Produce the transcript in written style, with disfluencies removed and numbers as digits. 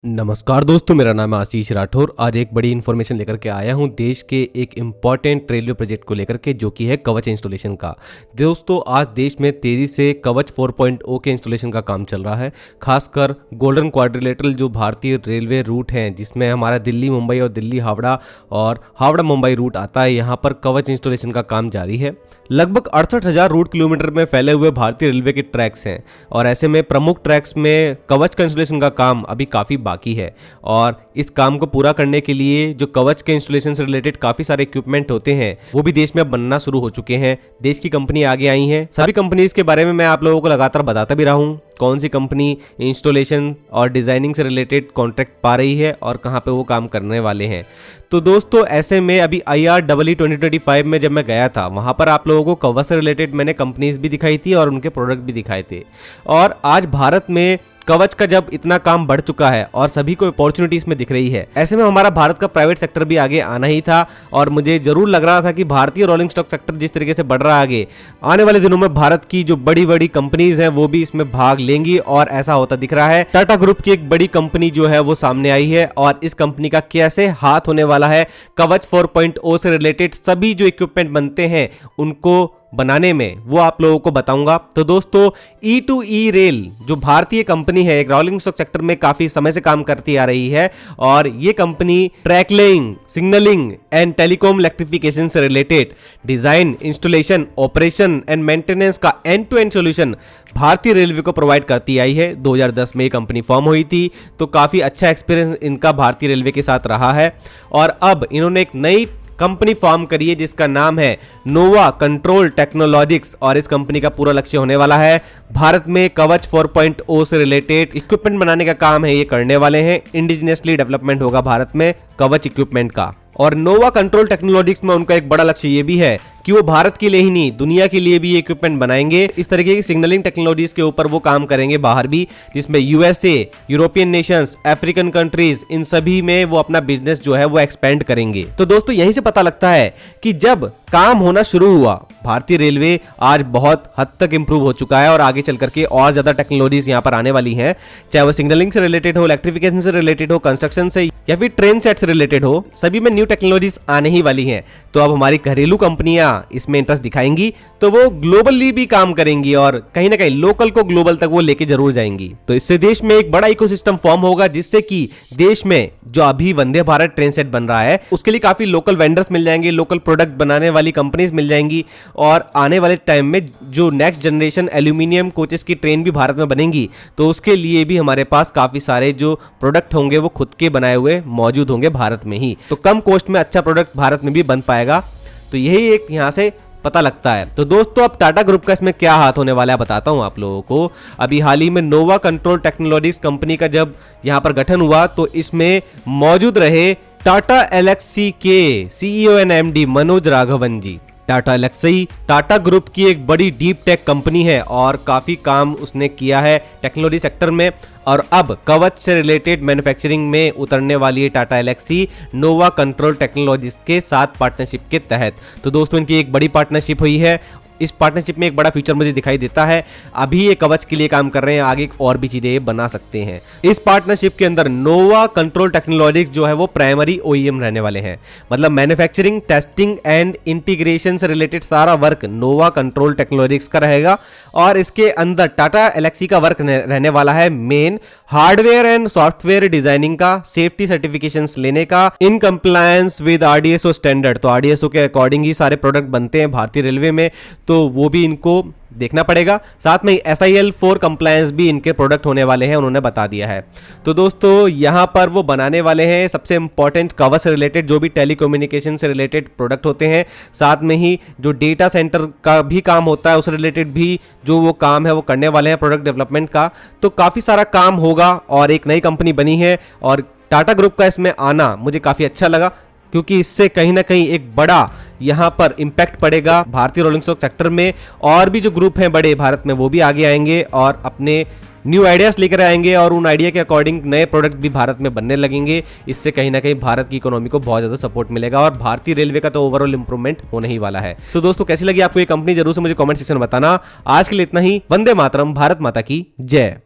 नमस्कार दोस्तों, मेरा नाम है आशीष राठौर। आज एक बड़ी इन्फॉर्मेशन लेकर के आया हूं देश के एक इम्पॉर्टेंट रेलवे प्रोजेक्ट को लेकर के, जो कि है कवच इंस्टॉलेशन का। दोस्तों, आज देश में तेजी से कवच 4.0 के इंस्टॉलेशन का काम चल रहा है। खासकर गोल्डन क्वाड्रिलेटरल जो भारतीय रेलवे रूट हैं, जिसमें हमारा दिल्ली मुंबई और दिल्ली हावड़ा और हावड़ा मुंबई रूट आता है, यहाँ पर कवच इंस्टॉलेशन का काम जारी है। लगभग 68,000 रूट किलोमीटर में फैले हुए भारतीय रेलवे के ट्रैक्स हैं और ऐसे में प्रमुख ट्रैक्स में कवच का इंस्टॉलेशन का काम अभी काफ़ी बाकी है। और इस काम को पूरा करने के लिए जो कवच के इंस्टॉलेशन से रिलेटेड काफ़ी सारे इक्विपमेंट होते हैं, वो भी देश में अब बनना शुरू हो चुके हैं। देश की कंपनी आगे आई हैं। सभी कंपनीज के बारे में मैं आप लोगों को लगातार बताता भी रहा हूँ, कौन सी कंपनी इंस्टॉलेशन और डिजाइनिंग से रिलेटेड कॉन्ट्रैक्ट पा रही है और कहाँ पे वो काम करने वाले हैं। तो दोस्तों, ऐसे में अभी IREE 2025 में जब मैं गया था, वहाँ पर आप लोगों को कवच से रिलेटेड मैंने कंपनीज भी दिखाई थी और उनके प्रोडक्ट भी दिखाए थे। और आज भारत में कवच का जब इतना काम बढ़ चुका है और सभी को अपॉर्चुनिटी इसमें दिख रही है, ऐसे में हमारा भारत का प्राइवेट सेक्टर भी आगे आना ही था। और मुझे जरूर लग रहा था कि भारतीय रोलिंग स्टॉक सेक्टर जिस तरीके से बढ़ रहा है आगे, आने वाले दिनों में भारत की जो बड़ी बड़ी कंपनीज हैं वो भी इसमें भाग लेंगी, और ऐसा होता दिख रहा है। टाटा ग्रुप की एक बड़ी कंपनी जो है वो सामने आई है और इस कंपनी का कैसे हाथ होने वाला है कवच 4.0 से रिलेटेड सभी जो इक्विपमेंट बनते हैं उनको बनाने में, वो आप लोगों को बताऊंगा। तो दोस्तों, E2E रेल जो भारतीय कंपनी है, एक रोलिंग स्टॉक सेक्टर में काफी समय से काम करती आ रही है, और ये company track laying, signalling and telecom electrification से related design, installation, operation and maintenance का एंड टू एंड सॉल्यूशन भारतीय रेलवे को प्रोवाइड करती आई है। 2010 में ये कंपनी फॉर्म हुई थी, तो काफी अच्छा एक्सपीरियंस इनका भारतीय रेलवे के साथ रहा है। और अब इन्होंने एक नई कंपनी फॉर्म करी है जिसका नाम है नोवा कंट्रोल टेक्नोलॉजिक्स, और इस कंपनी का पूरा लक्ष्य होने वाला है भारत में कवच 4.0 से रिलेटेड इक्विपमेंट बनाने का काम है ये करने वाले हैं। इंडिजिनियसली डेवलपमेंट होगा भारत में कवच इक्विपमेंट का। और नोवा कंट्रोल टेक्नोलॉजिक्स में उनका एक बड़ा लक्ष्य ये भी है कि वो भारत के लिए ही नहीं, दुनिया के लिए भी ये इक्विपमेंट बनाएंगे। इस तरीके की सिग्नलिंग टेक्नोलॉजीज के ऊपर वो काम करेंगे बाहर भी, जिसमें USA, European nations, African countries, इन सभी में वो अपना बिजनेस जो है वो एक्सपेंड करेंगे। तो दोस्तों, यहीं से पता लगता है कि जब काम होना शुरू हुआ, भारतीय रेलवे आज बहुत हद तक इंप्रूव हो चुका है और आगे चल करके और ज्यादा टेक्नोलॉजीज यहाँ पर आने वाली हैं, चाहे वो सिग्नलिंग से रिलेटेड हो, इलेक्ट्रिफिकेशन से रिलेटेड हो, कंस्ट्रक्शन से या फिर ट्रेन सेट से रिलेटेड हो, सभी में न्यू टेक्नोलॉजीज आने ही वाली हैं। तो अब हमारी घरेलू कंपनियां इसमें इंटरेस्ट दिखाएंगी तो वो ग्लोबली भी काम करेंगी और कहीं ना कहीं लोकल को ग्लोबल तक वो लेके जरूर जाएंगी। तो इससे देश में एक बड़ा इकोसिस्टम फॉर्म होगा, जिससे कि देश में जो अभी वंदे भारत ट्रेन सेट बन रहा है उसके लिए काफी लोकल वेंडर्स मिल जाएंगे, लोकल प्रोडक्ट बनाने वाली कंपनीज मिल जाएंगी, और आने वाले टाइम में जो नेक्स्ट जनरेशन एल्यूमिनियम कोचेस की ट्रेन भी भारत में बनेंगी, तो उसके लिए भी हमारे पास काफी सारे जो प्रोडक्ट होंगे वो खुद के बनाए हुए मौजूद होंगे भारत में ही। तो कम कॉस्ट में अच्छा प्रोडक्ट भारत में भी बन पाएगा। तो यही एक यहाँ से पता लगता है। तो दोस्तों, अब टाटा ग्रुप का इसमें क्या हाथ होने वाला है बताता हूं आप लोगों को। अभी हाल ही में नोवा कंट्रोल टेक्नोलॉजीज कंपनी का जब यहां पर गठन हुआ, तो इसमें मौजूद रहे टाटा एलेक्सी के CEO and MD Manoj Raghavan ji. Tata Elxsi Tata group की एक बड़ी डीप टेक कंपनी है और काफी काम उसने किया है टेक्नोलॉजी सेक्टर में, और अब कवच से रिलेटेड मैन्युफैक्चरिंग में उतरने वाली है टाटा एलेक्सी नोवा कंट्रोल टेक्नोलॉजीज के साथ पार्टनरशिप के तहत। तो दोस्तों, इनकी एक बड़ी पार्टनरशिप हुई है। इस पार्टनरशिप में एक बड़ा फ्यूचर मुझे दिखाई देता है। अभी ये कवच के लिए काम कर रहे हैं, आगे और भी चीजें बना सकते हैं। इस पार्टनरशिप के अंदर नोवा कंट्रोल टेक्नोलॉजीज जो है वो प्राइमरी OEM रहने वाले हैं, मतलब मैन्युफैक्चरिंग, टेस्टिंग एंड इंटीग्रेशन से रिलेटेड सारा वर्क नोवा कंट्रोल टेक्नोलॉजीज का रहेगा। और इसके अंदर टाटा एलेक्सी का वर्क रहने वाला है main hardware and software designing का, सेफ्टी सर्टिफिकेशंस लेने का, in compliance with RDSO standard. तो RDSO के अकॉर्डिंग ही सारे प्रोडक्ट बनते हैं भारतीय रेलवे में, तो वो भी इनको देखना पड़ेगा। साथ में SIL 4 कंप्लायंस भी इनके प्रोडक्ट होने वाले हैं, उन्होंने बता दिया है। तो दोस्तों, यहाँ पर वो बनाने वाले हैं सबसे इंपॉर्टेंट कवच से रिलेटेड जो भी टेलीकम्युनिकेशन से रिलेटेड प्रोडक्ट होते हैं, साथ में ही जो डेटा सेंटर का भी काम होता है उस रिलेटेड भी जो वो काम है वो करने वाले हैं प्रोडक्ट डेवलपमेंट का। तो काफ़ी सारा काम होगा और एक नई कंपनी बनी है, और टाटा ग्रुप का इसमें आना मुझे काफ़ी अच्छा लगा, क्योंकि इससे कहीं ना कहीं एक बड़ा यहाँ पर इम्पैक्ट पड़ेगा भारतीय रोलिंग स्टॉक सेक्टर में। और भी जो ग्रुप हैं बड़े भारत में, वो भी आगे आएंगे और अपने न्यू आइडियाज लेकर आएंगे, और उन आइडिया के अकॉर्डिंग नए प्रोडक्ट भी भारत में बनने लगेंगे। इससे कहीं ना कहीं भारत की इकोनॉमी को बहुत ज़्यादा सपोर्ट मिलेगा और भारतीय रेलवे का तो ओवरऑल इंप्रूवमेंट होने ही वाला है। तो दोस्तों, कैसी लगी आपको ये कंपनी, जरूर से मुझे कमेंट सेक्शन में बताना। आज के लिए इतना ही। वंदे मातरम, भारत माता की जय।